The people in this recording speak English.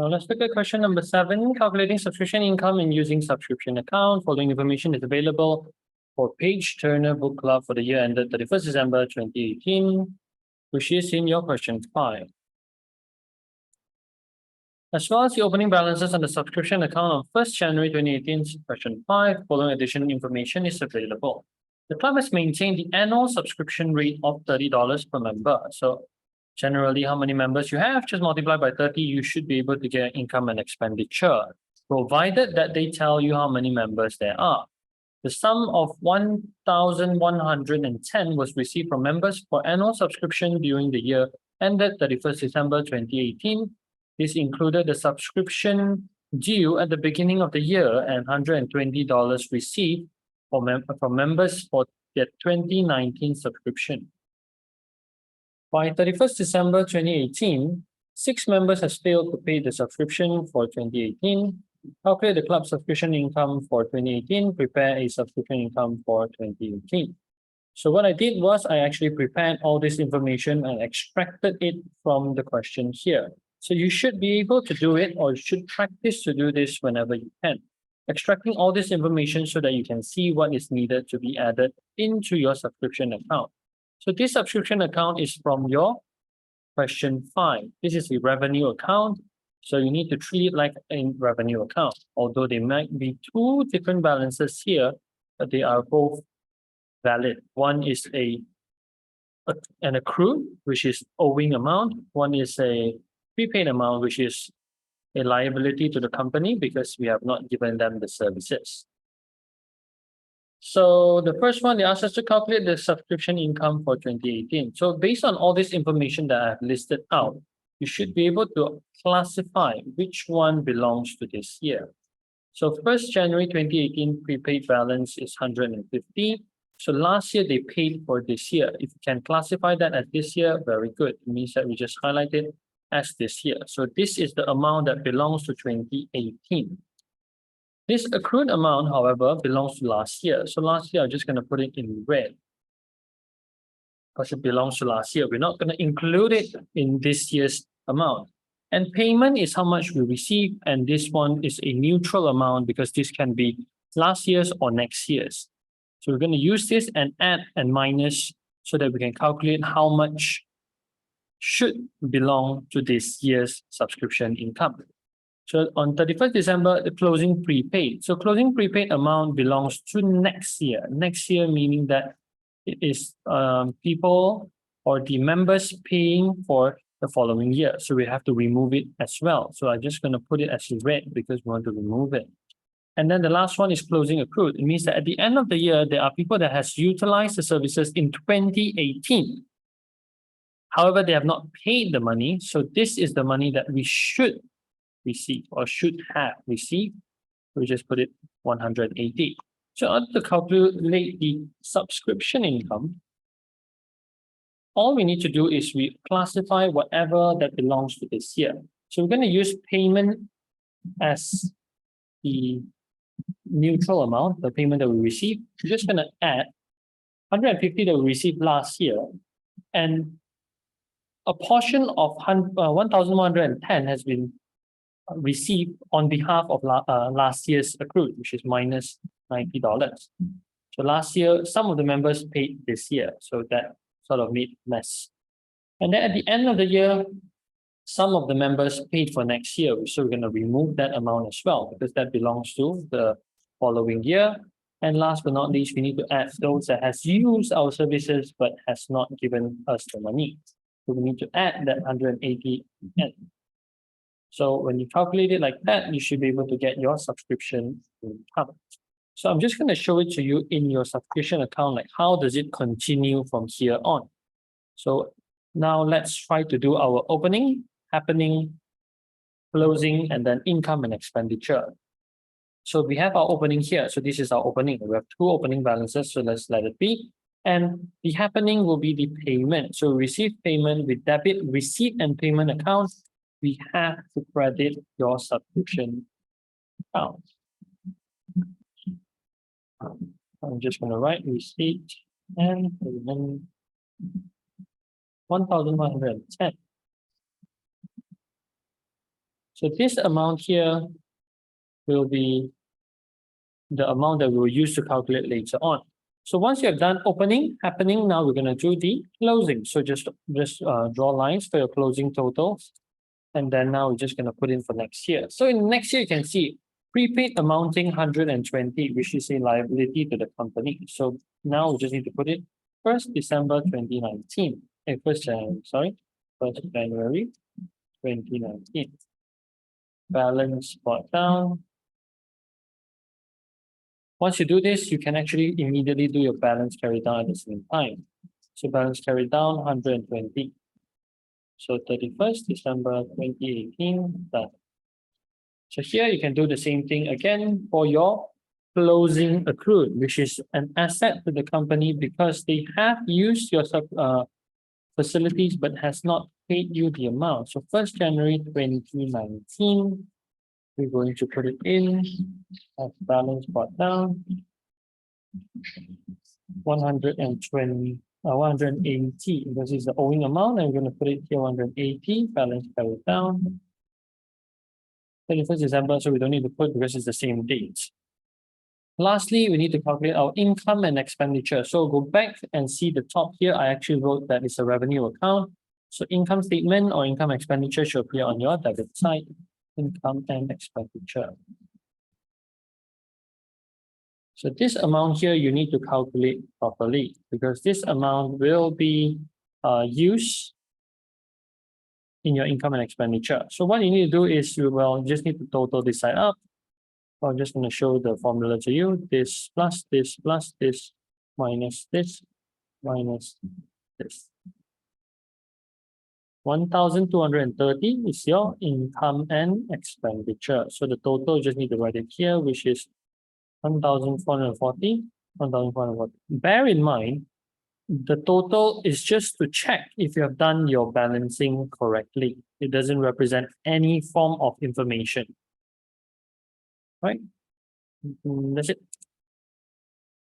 Now let's look at question number 7, calculating subscription income and using subscription account. Following information is available for Page Turner Book Club for the year ended 31st December 2018, which is in your question 5. As well as the opening balances on the subscription account on 1st January 2018, question 5, following additional information is available. The club has maintained the annual subscription rate of $30 per member. So generally, how many members you have, just multiply by 30, you should be able to get income and expenditure, provided that they tell you how many members there are. The sum of 1,110 was received from members for annual subscription during the year ended 31st December 2018. This included the subscription due at the beginning of the year and $120 received from members for their 2019 subscription. By 31st December 2018, 6 members have failed to pay the subscription for 2018. Calculate the club subscription income for 2018, prepare a subscription income for 2018. So what I did was I actually prepared all this information and extracted it from the question here. So you should be able to do it, or you should practice to do this whenever you can. Extracting all this information so that you can see what is needed to be added into your subscription account. So this subscription account is from your question 5. This is a revenue account. So you need to treat it like a revenue account. Although there might be 2 different balances here, but they are both valid. One is an accrued, which is owing amount. One is a prepaid amount, which is a liability to the company because we have not given them the services. So the first one, they asked us to calculate the subscription income for 2018. So based on all this information that I've listed out, you should be able to classify which one belongs to this year. So 1st January 2018 prepaid balance is 150. So last year they paid for this year. If you can classify that as this year, very good. It means that we just highlight it as this year. So this is the amount that belongs to 2018. This accrued amount, however, belongs to last year. So last year, I'm just going to put it in red because it belongs to last year. We're not going to include it in this year's amount. And payment is how much we receive. And this one is a neutral amount because this can be last year's or next year's. So we're going to use this and add and minus so that we can calculate how much should belong to this year's subscription income. So on 31st December, the closing prepaid. So closing prepaid amount belongs to next year. Next year meaning that it is people or the members paying for the following year. So we have to remove it as well. So I'm just going to put it as red because we want to remove it. And then the last one is closing accrued. It means that at the end of the year, there are people that has utilized the services in 2018. However, they have not paid the money. So this is the money that we should receive or should have received. We just put it 180. So in order to calculate the subscription income, all we need to do is we classify whatever that belongs to this year. So we're going to use payment as the neutral amount, the payment that we received. We're just going to add 150 that we received last year, and a portion of 1,110 has been received on behalf of last year's accrued, which is minus $90. So last year, some of the members paid this year, so that sort of made less. And then at the end of the year, some of the members paid for next year, so we're going to remove that amount as well because that belongs to the following year. And last but not least, we need to add those that has used our services but has not given us the money. So we need to add that 180 again. So when you calculate it like that, you should be able to get your subscription income. So I'm just going to show it to you in your subscription account, like how does it continue from here on. So now let's try to do our opening, happening, closing, and then income and expenditure. So we have our opening here. So this is our opening. We have 2 opening balances, so let's let it be. And the happening will be the payment. So receive payment with debit, receipt, and payment account. We have to credit your subscription account. I'm just going to write receipt and payment 1,110. So this amount here will be the amount that we will use to calculate later on. So once you have done opening, happening, now we're going to do the closing. So just draw lines for your closing totals. And then now we're just going to put in for next year. So in next year, you can see prepaid amounting 120, which is a liability to the company. So now we just need to put it 1st December 2019. 1st January 2019. Balance brought down. Once you do this, you can actually immediately do your balance carry down at the same time. So balance carry down 120. So 31st December 2018, done. So here you can do the same thing again for your closing accrued, which is an asset to the company because they have used your facilities but has not paid you the amount. So 1st January 2019, we're going to put it in as balance brought down 180. This is the owing amount, and we're going to put it here 180, balance carried down. 31st December, so we don't need to put because it's the same date. Lastly, we need to calculate our income and expenditure. So go back and see the top here. I actually wrote that it's a revenue account. So income statement or income expenditure should appear on your debit side. Income and expenditure. So this amount here, you need to calculate properly because this amount will be used in your income and expenditure. So what you need to do is you will just need to total this side up. I'm just going to show the formula to you. This plus this minus this minus this. 1,230 is your income and expenditure. So the total, you just need to write it here, which is 1,440, 1,440. Bear in mind, the total is just to check if you have done your balancing correctly. It doesn't represent any form of information. Right? That's it.